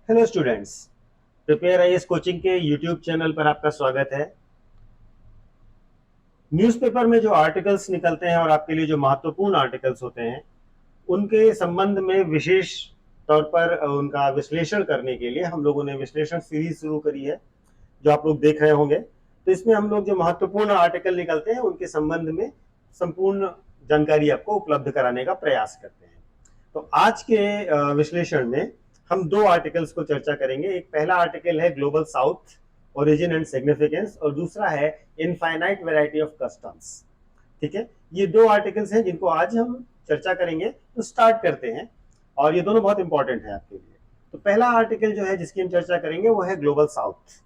Hello students. Prepare IAS coaching के YouTube channel पर आपका स्वागत है। न्यूज़पेपर में जो आर्टिकल्स निकलते हैं और आपके लिए जो महत्वपूर्ण आर्टिकल्स होते हैं उनके संबंध में विशेष तौर पर उनका विश्लेषण करने के लिए हम लोगों ने विश्लेषण सीरीज शुरू करी है, जो आप लोग देख रहे होंगे। तो इसमें हम लोग जो महत्वपूर्ण आर्टिकल निकलते हैं उनके संबंध में संपूर्ण जानकारी आपको उपलब्ध कराने का प्रयास करते हैं। तो आज के विश्लेषण में हम दो आर्टिकल्स को चर्चा करेंगे। एक पहला आर्टिकल है global south origin and significance और दूसरा है इनफाइनाइट वैरायटी ऑफ कस्टम्स। ठीक है, ये दो आर्टिकल्स हैं जिनको आज हम चर्चा करेंगे। तो स्टार्ट करते हैं, और ये दोनों बहुत इंपॉर्टेंट है आपके लिए। तो पहला आर्टिकल जो है जिसकी हम चर्चा करेंगे वो है ग्लोबल साउथ।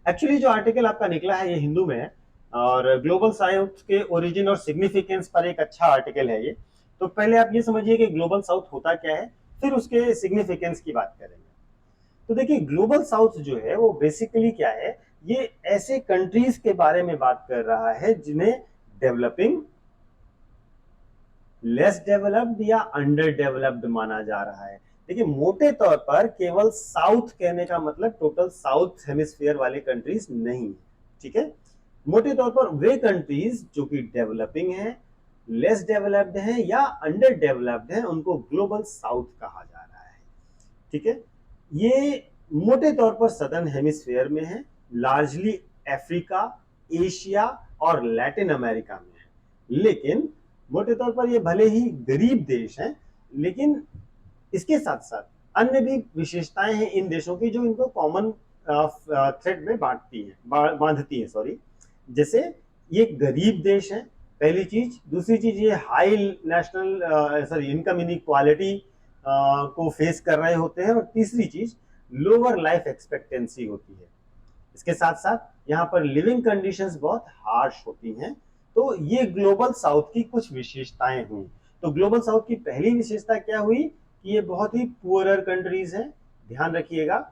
एक्चुअली जो आर्टिकल आपका निकला है ये हिंदू में है, और ग्लोबल साउथ के ओरिजिन और सिग्निफिकेंस पर एक अच्छा आर्टिकल है ये। तो पहले आप ये समझिए कि ग्लोबल साउथ होता क्या है, फिर उसके सिग्निफिकेंस की बात करेंगे। तो देखिए, ग्लोबल साउथ जो है वो बेसिकली क्या है, ये ऐसे कंट्रीज के बारे में बात कर रहा है जिन्हें डेवलपिंग, लेस डेवलप्ड या अंडर डेवलप्ड माना जा रहा है। देखिए, मोटे तौर पर केवल साउथ कहने का मतलब टोटल साउथ हेमिस्फीयर वाले कंट्रीज नहीं है। ठीक है, मोटे तौर पर वे कंट्रीज जो कि डेवलपिंग है, लेस डेवलप्ड है या अंडर डेवलप्ड है, उनको ग्लोबल साउथ कहा जा रहा है। ठीक है, ये मोटे तौर पर सदर्न हेमिस्फीयर में है, लार्जली अफ्रीका, एशिया और लैटिन अमेरिका में है। लेकिन मोटे तौर पर ये भले ही गरीब देश हैं, लेकिन इसके साथ साथ अन्य भी विशेषताएं हैं इन देशों की जो इनको कॉमन थ्रेड में बांधती है, सॉरी। जैसे ये गरीब देश है, पहली चीज। दूसरी चीज, ये high national sorry income inequality को फेस कर रहे होते हैं। और तीसरी चीज, लोअर लाइफ एक्सपेक्टेंसी होती है। इसके साथ साथ यहाँ पर लिविंग कंडीशंस बहुत हार्श होती हैं। तो ये ग्लोबल साउथ की कुछ विशेषताएं हुई। तो ग्लोबल साउथ की पहली विशेषता क्या हुई कि ये बहुत ही पुअरर कंट्रीज हैं, ध्यान रखिएगा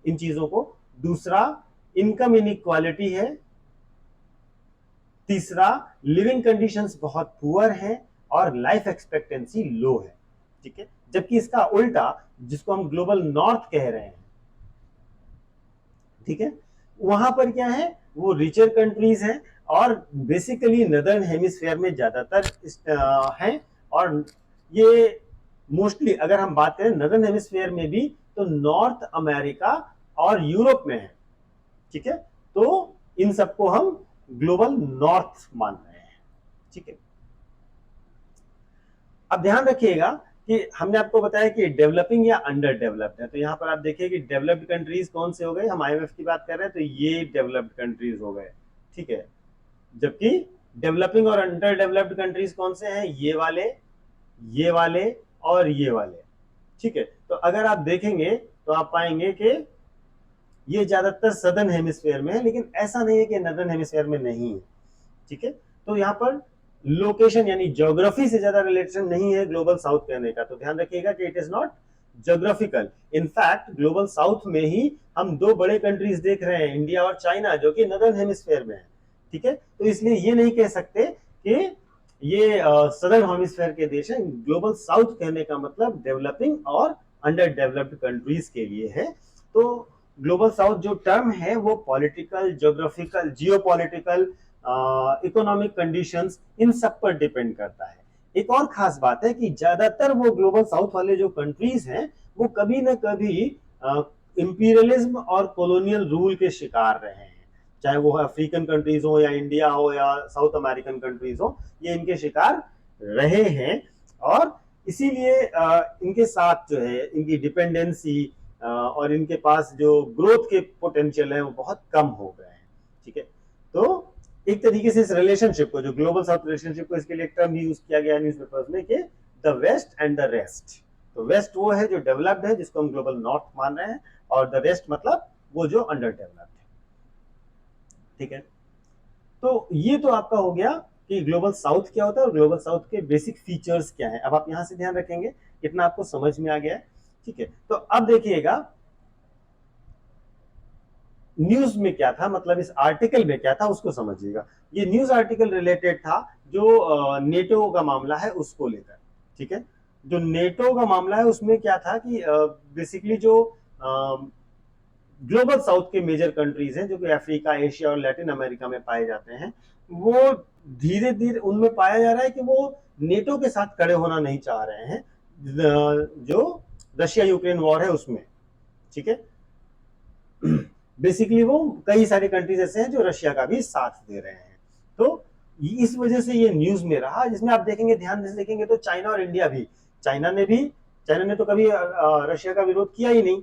इन चीजों को। दूसरा, इनकम इनइक्वालिटी है। तीसरा, लिविंग कंडीशंस बहुत पुअर है और लाइफ एक्सपेक्टेंसी लो है। ठीक है, जबकि इसका उल्टा, जिसको हम ग्लोबल नॉर्थ कह रहे हैं, ठीक है, वहां पर क्या है, वो रिचर कंट्रीज हैं और बेसिकली नदर्न हेमिस्फीयर में ज्यादातर हैं। और ये मोस्टली अगर हम बात करें नदर्न हेमिस्फीयर में भी, तो नॉर्थ अमेरिका और यूरोप में है। ठीक है, तो इन सबको हम ग्लोबल नॉर्थ मान रहे हैं। ठीक है, अब ध्यान रखिएगा कि हमने आपको बताया कि डेवलपिंग या अंडर डेवलप्ड है। तो यहां पर आप देखिए कि डेवलप्ड कंट्रीज कौन से हो गए, हम आईएमएफ की बात कर रहे हैं तो ये डेवलप्ड कंट्रीज हो गए। ठीक है, जबकि डेवलपिंग और अंडर डेवलप्ड कंट्रीज कौन से हैं, ये वाले और ये वाले। ठीक है, तो अगर आप देखेंगे तो आप पाएंगे कि ये ज्यादातर सदर्न हेमिस्फीयर में है, लेकिन ऐसा नहीं है कि नदर्न हेमिस्फीयर में नहीं है। ठीक है, तो यहाँ पर लोकेशन यानी ज्योग्राफी से ज्यादा रिलेशन नहीं है ग्लोबल साउथ कहने का। तो ध्यान रखिएगा कि it is not geographical. In fact global south में ही हम दो बड़े कंट्रीज देख रहे हैं, इंडिया और चाइना, जो कि नदर्न हेमिस्फीयर में है। ठीक है, तो इसलिए ये नहीं कह सकते कि ये सदर्न हेमिस्फीयर के देश हैं। ग्लोबल साउथ कहने का मतलब डेवलपिंग और अंडर डेवलप्ड कंट्रीज के लिए है। तो ग्लोबल साउथ जो टर्म है वो political, geographical, geopolitical, economic conditions, इन सब पर डिपेंड करता है। एक और खास बात है कि ज्यादातर वो ग्लोबल साउथ वाले जो कंट्रीज हैं वो कभी ना कभी इंपीरियलिज्म और कॉलोनियल रूल के शिकार रहे हैं। चाहे वो अफ्रीकन कंट्रीज हो या इंडिया हो या साउथ अमेरिकन कंट्रीज हो, ये इनके शिकार रहे हैं। और इसीलिए इनके साथ जो है इनकी डिपेंडेंसी और इनके पास जो ग्रोथ के पोटेंशियल है वो बहुत कम हो गए हैं। ठीक है, तो एक तरीके से इस रिलेशनशिप को, जो ग्लोबल साउथ रिलेशनशिप को, इसके लिए एक टर्म यूज किया गया न्यूज़पेपर्स में कि the west and the rest. तो वेस्ट वो है जो डेवलप्ड है, जिसको हम ग्लोबल नॉर्थ मान रहे हैं, और द रेस्ट मतलब वो जो अंडर डेवलप्ड है। ठीक है, तो ये तो आपका हो गया कि ग्लोबल साउथ क्या होता है और ग्लोबल साउथ के बेसिक फीचर्स क्या है। अब आप यहां से ध्यान रखेंगे, कितना आपको समझ में आ गया है। ठीक है, तो अब देखिएगा न्यूज में क्या था, मतलब इस आर्टिकल में क्या था उसको समझिएगा। ये न्यूज आर्टिकल रिलेटेड था जो नेटो का मामला है उसको लेकर। ठीक है, जो नेटो का मामला है उसमें क्या था कि बेसिकली जो ग्लोबल साउथ के मेजर कंट्रीज हैं जो कि अफ्रीका, एशिया और लैटिन अमेरिका में पाए जाते हैं, वो धीरे धीरे उनमें पाया जा रहा है कि वो नेटो के साथ खड़े होना नहीं चाह रहे हैं, जो रशिया यूक्रेन वॉर है उसमें। ठीक है, बेसिकली वो कई सारे कंट्रीज ऐसे हैं जो रशिया का भी साथ दे रहे हैं। तो इस वजह से ये न्यूज में रहा, जिसमें आप देखेंगे, ध्यान से देखेंगे तो चाइना और इंडिया भी, चाइना ने भी, चाइना ने तो कभी रशिया का विरोध किया ही नहीं,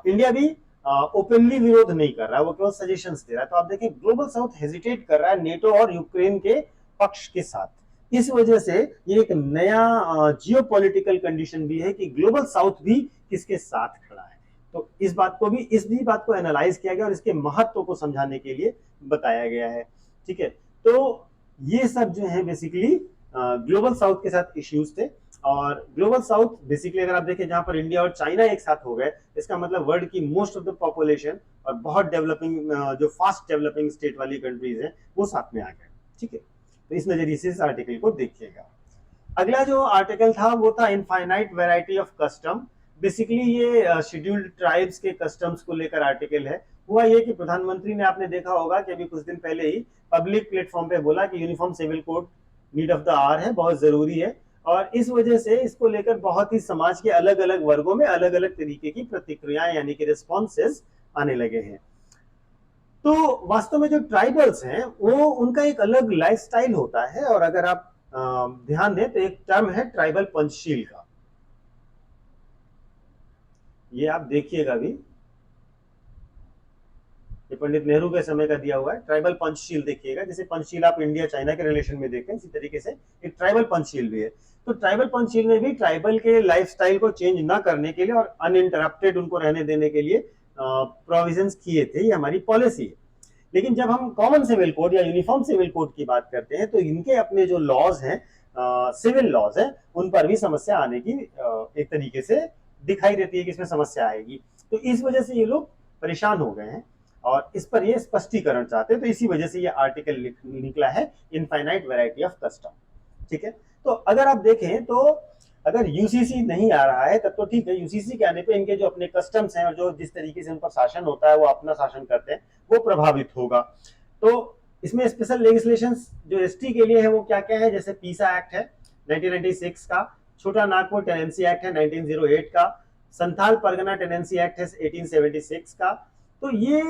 इंडिया भी ओपनली विरोध नहीं कर रहा है, वो केवल सजेशंस दे रहा है। तो आप देखें ग्लोबल साउथ हेजिटेट कर रहा है नेटो और यूक्रेन के पक्ष के साथ। इस वजह से ये एक नया जियो पॉलिटिकल कंडीशन भी है कि ग्लोबल साउथ भी किसके साथ खड़ा है। तो इस बात को भी, इस भी बात को एनालाइज किया गया और इसके महत्व को समझाने के लिए बताया गया है। ठीक है, तो ये सब जो है बेसिकली ग्लोबल साउथ के साथ इश्यूज थे। और ग्लोबल साउथ बेसिकली अगर आप देखें जहां पर इंडिया और चाइना एक साथ हो गए, इसका मतलब वर्ल्ड की मोस्ट ऑफ द पॉपुलेशन और बहुत डेवलपिंग, जो फास्ट डेवलपिंग स्टेट वाली कंट्रीज हैं वो साथ में आ गए। ठीक है, तो इस नजरिए से इस आर्टिकल को देखिएगा। अगला जो आर्टिकल था वो था infinite variety of custom. Basically ये शेड्यूल्ड ट्राइब्स के कस्टम्स को लेकर आर्टिकल है। हुआ ये कि प्रधानमंत्री ने, आपने देखा होगा कि अभी कुछ दिन पहले ही पब्लिक प्लेटफॉर्म पे बोला कि uniform civil code need of the hour है, बहुत जरूरी है। और इस वजह से इसको लेकर बहुत ही समाज के अलग अलग वर्गों में अलग अलग तरीके की प्रतिक्रियाएं यानी कि रिस्पॉन्सेज आने लगे हैं। तो वास्तव में जो ट्राइबल्स हैं वो, उनका एक अलग लाइफस्टाइल होता है। और अगर आप ध्यान दें तो एक टर्म है ट्राइबल पंचशील का, ये आप देखिएगा भी, ये पंडित नेहरू के समय का दिया हुआ है। ट्राइबल पंचशील देखिएगा, जैसे पंचशील आप इंडिया चाइना के रिलेशन में देखें, इसी तरीके से एक ट्राइबल पंचशील भी है। तो ट्राइबल पंचशील में भी ट्राइबल के लाइफस्टाइल को चेंज ना करने के लिए और अनइंटरप्टेड उनको रहने देने के लिए प्रोविजंस किए थे, ये हमारी पॉलिसी है। लेकिन जब हम कॉमन सिविल कोड या यूनिफॉर्म सिविल कोड की बात करते हैं तो इनके अपने जो लॉज हैं, सिविल लॉज हैं, उन पर भी समस्या आने की एक तरीके से दिखाई देती है कि इसमें समस्या आएगी। तो इस वजह से ये लोग परेशान हो गए हैं और इस पर ये स्पष्टीकरण चाहते हैं। तो इसी वजह से ये आर्टिकल निकला है, इनफाइनाइट वैरायटी ऑफ कस्टम। ठीक है, तो अगर आप देखें तो अगर यूसीसी नहीं आ रहा है तब तो ठीक है, यूसीसी के आने पे इनके जो अपने कस्टम्स हैं और जो जिस तरीके से उन पर शासन होता है, वो अपना शासन करते हैं, वो प्रभावित होगा। तो इसमें स्पेशल लेजिस्लेशन जो एसटी के लिए है वो क्या क्या है, जैसे पीसा एक्ट है 1996 का, छोटा नागपुर टेनेंसी एक्ट है 1908 का, संथाल परगना टेनेंसी एक्ट है 1876 का। तो ये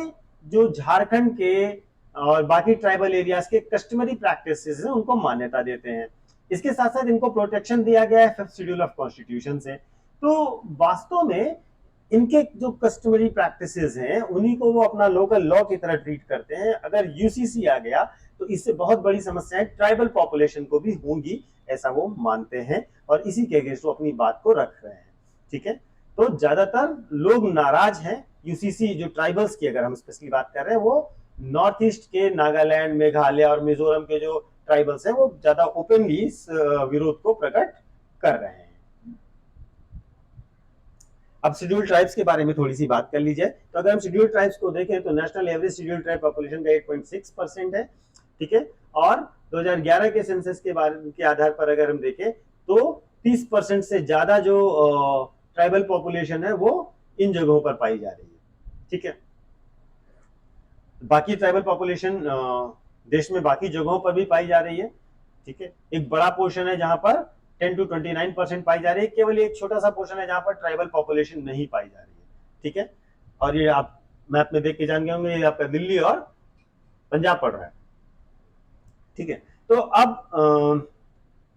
जो झारखंड के और बाकी ट्राइबल एरियाज के कस्टमरी प्रैक्टिसेस हैं उनको मान्यता देते हैं। इसके साथ साथ इनको प्रोटेक्शन दिया गया है 5th शेड्यूल ऑफ कॉन्स्टिट्यूशन से। तो वास्तव में इनके जो कस्टमरी प्रैक्टिसेस हैं उन्हीं को वो अपना लोकल लॉ की तरह ट्रीट करते हैं। अगर यूसीसी आ गया तो इससे बहुत बड़ी समस्याएं ट्राइबल पॉपुलेशन को भी होंगी, ऐसा वो मानते हैं और इसी के अगेंस्ट वो अपनी बात को रख रहे हैं। ठीक है, तो ज्यादातर लोग नाराज हैं यूसीसी, जो ट्राइबल्स की अगर हम स्पेशली बात कर रहे हैं, वो नॉर्थ ईस्ट के नागालैंड, मेघालय और मिजोरम के जो ट्राइबल्स हैं वो ज्यादा ओपनली इस विरोध को प्रकट कर रहे हैं। अब शेड्यूल ट्राइब्स के बारे में थोड़ी सी बात कर लीजिए। तो अगर हम शेड्यूल ट्राइब्स को देखें तो national average schedule tribe population का 8.6% है। ठीक है, और 2011 के सेंसस के बारे के आधार पर अगर हम देखें तो 30% से ज्यादा जो ट्राइबल पॉपुलेशन है वो इन जगहों पर पाई जा रही है। ठीक है, बाकी ट्राइबल पॉपुलेशन देश में बाकी जगहों पर भी पाई जा रही है। ठीक है, एक बड़ा पोर्शन है जहां पर 10 to 29% पाई जा रही है, केवल एक छोटा सा पोर्शन है जहां पर ट्राइबल पॉपुलेशन नहीं पाई जा रही है। ठीक है, और ये आप मैप में देख के जान गए होंगे, ये आपका दिल्ली और पंजाब पड़ रहा है। ठीक है, तो अब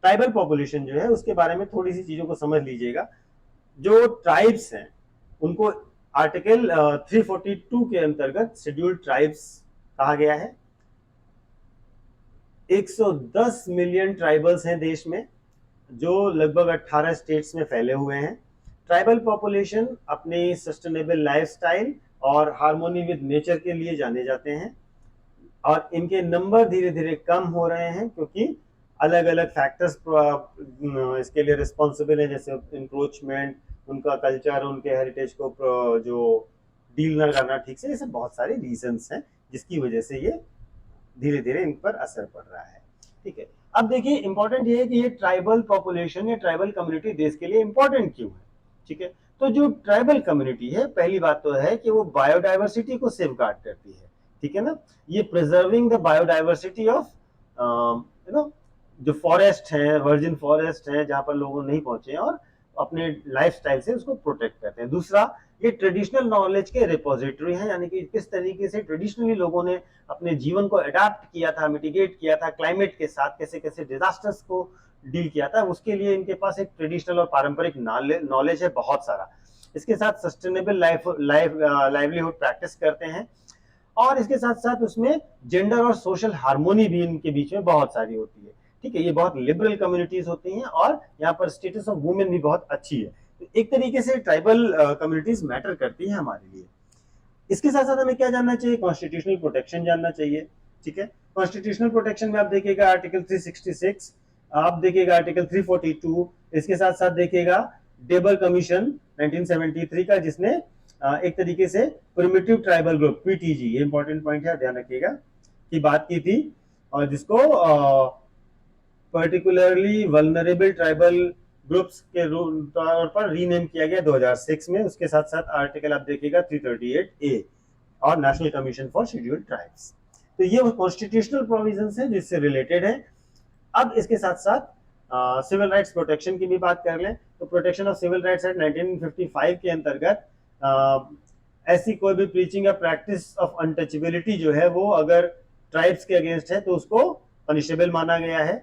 ट्राइबल पॉपुलेशन जो है उसके बारे में थोड़ी सी चीजों को समझ लीजिएगा। जो ट्राइब्स हैं उनको आर्टिकल 342 के अंतर्गत शेड्यूल्ड ट्राइब्स कहा गया है। 110 मिलियन ट्राइबल्स हैं देश में, जो लगभग 18 स्टेट्स में फैले हुए हैं। ट्राइबल पॉपुलेशन अपनी सस्टेनेबल लाइफस्टाइल और हार्मोनी विद नेचर के लिए जाने जाते हैं और इनके नंबर धीरे धीरे कम हो रहे हैं क्योंकि अलग अलग फैक्टर्स इसके लिए रिस्पॉन्सिबल है, जैसे इंक्रोचमेंट, उनका कल्चर, उनके हेरिटेज को जो डील न करना ठीक से, ऐसे बहुत सारे रीजंस हैं जिसकी वजह से ये धीरे धीरे इन पर असर पड़ रहा है। ठीक है, अब देखिए इंपॉर्टेंट ये है कि ये ट्राइबल पॉपुलेशन या ट्राइबल कम्युनिटी देश के लिए इंपॉर्टेंट क्यों है, ठीक है। तो जो ट्राइबल कम्युनिटी है, पहली बात तो है कि वो बायोडाइवर्सिटी को सेफगार्ड करती है, ठीक है ना। ये preserving the biodiversity of you know जो फॉरेस्ट है, वर्जिन फॉरेस्ट है जहां पर लोग नहीं पहुंचे हैं, और अपने लाइफस्टाइल से उसको प्रोटेक्ट करते हैं। दूसरा, ये ट्रेडिशनल नॉलेज के रिपोजिटरी हैं, यानी कि किस तरीके से ट्रेडिशनली लोगों ने अपने जीवन को अडाप्ट किया था, मिटिगेट किया था क्लाइमेट के साथ, कैसे कैसे डिजास्टर्स को डील किया था, उसके लिए इनके पास एक ट्रेडिशनल और पारंपरिक नॉलेज है बहुत सारा। इसके साथ सस्टेनेबल लाइवलीहुड प्रैक्टिस करते हैं, और इसके साथ साथ उसमें जेंडर और सोशल हार्मोनी भी इनके बीच में बहुत सारी होती है, ठीक है। ये बहुत लिबरल कम्युनिटीज होती हैं, और यहाँ पर स्टेटस ऑफ वुमेन भी बहुत अच्छी है। तो एक तरीके से ट्राइबल कम्युनिटीज मैटर करती हैं हमारे लिए। इसके साथ साथ हमें क्या जानना चाहिए, कॉन्स्टिट्यूशनल प्रोटेक्शन जानना चाहिए, ठीक है। कॉन्स्टिट्यूशनल प्रोटेक्शन में आप देखिएगा आर्टिकल 366, आप देखिएगा आर्टिकल 342, इसके साथ साथ देखिएगा डेबर कमीशन 1973 का, जिसने एक तरीके से प्रिमिटिव ट्राइबल ग्रुप पीटीजी, ये इंपॉर्टेंट पॉइंट है, ध्यान रखिएगा, की बात की थी, और जिसको पर्टिकुलरली वल्नरेबल ट्राइबल ग्रुप्स के तौर पर रीनेम किया गया 2006 में। उसके साथ साथ आर्टिकल आप देखिएगा 338A और national commission for scheduled tribes. तो ये कॉन्स्टिट्यूशनल प्रोविजंस हैं जिससे रिलेटेड है। अब इसके साथ साथ सिविल राइट्स प्रोटेक्शन की भी बात कर लें, तो protection of civil rights act 1955 के अंतर्गत ऐसी कोई भी प्रीचिंग या प्रैक्टिस ऑफ अनटचेबिलिटी जो है वो अगर ट्राइब्स के अगेंस्ट है तो उसको पनिशेबल माना गया है।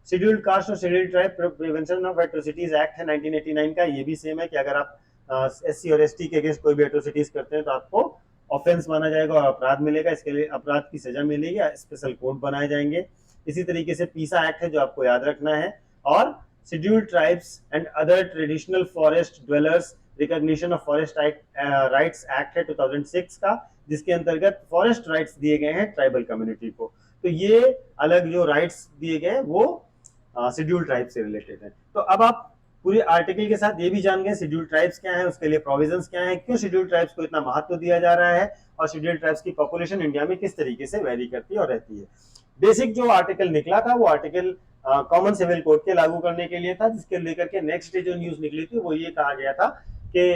शेड्यूल्ड कास्ट और scheduled tribe prevention of atrocities act है 1989 का, ये भी सेम है कि अगर आप एससी और एसटी के अगेंस्ट कोई भी एट्रोसिटीज करते हैं तो आपको ऑफेंस माना जाएगा और अपराध मिलेगा, इसके लिए अपराध की सजा मिलेगी, स्पेशल कोड बनाए जाएंगे। इसी तरीके से पीसा एक्ट है जो आपको याद रखना है, और scheduled tribes and other traditional forest dwellers recognition of forest rights act है 2006 का, जिसके अंतर्गत फॉरेस्ट राइट्स दिए गए हैं ट्राइबल कम्युनिटी को। तो ये अलग जो राइट्स दिए गए वो शेड्यूल्ड ट्राइब्स से रिलेटेड है। तो अब आप पूरे आर्टिकल के साथ ये भी जान गए शेड्यूल्ड ट्राइब्स क्या है, उसके लिए प्रोविजंस क्या है, क्यों शेड्यूल्ड ट्राइब्स को इतना महत्व दिया जा रहा है, और शेड्यूल्ड ट्राइब्स की पॉपुलेशन इंडिया में किस तरीके से वेरी करती है और रहती है। बेसिक जो आर्टिकल निकला था वो आर्टिकल कॉमन सिविल कोड के लागू करने के लिए था, जिसके लेकर के नेक्स्ट डे जो न्यूज निकली थी वो ये कहा गया था कि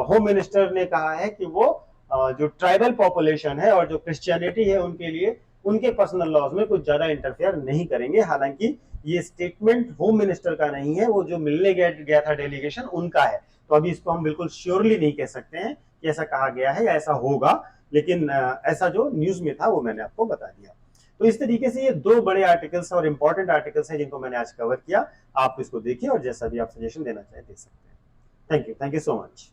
होम मिनिस्टर ने कहा है कि वो जो ट्राइबल पॉपुलेशन है और जो क्रिश्चियनिटी है उनके लिए उनके पर्सनल लॉज में कुछ ज्यादा इंटरफेयर नहीं करेंगे। हालांकि ये स्टेटमेंट होम मिनिस्टर का नहीं है, वो जो मिलने गया था डेलीगेशन उनका है। तो अभी इसको हम बिल्कुल श्योरली नहीं कह सकते हैं कि ऐसा कहा गया है या ऐसा होगा, लेकिन ऐसा जो न्यूज में था वो मैंने आपको बता दिया। तो इस तरीके से ये दो बड़े आर्टिकल्स और इंपॉर्टेंट आर्टिकल्स हैं जिनको मैंने आज कवर किया। आप इसको देखिए और जैसा भी आप सजेशन देना चाहे दे सकते हैं। Thank you so much.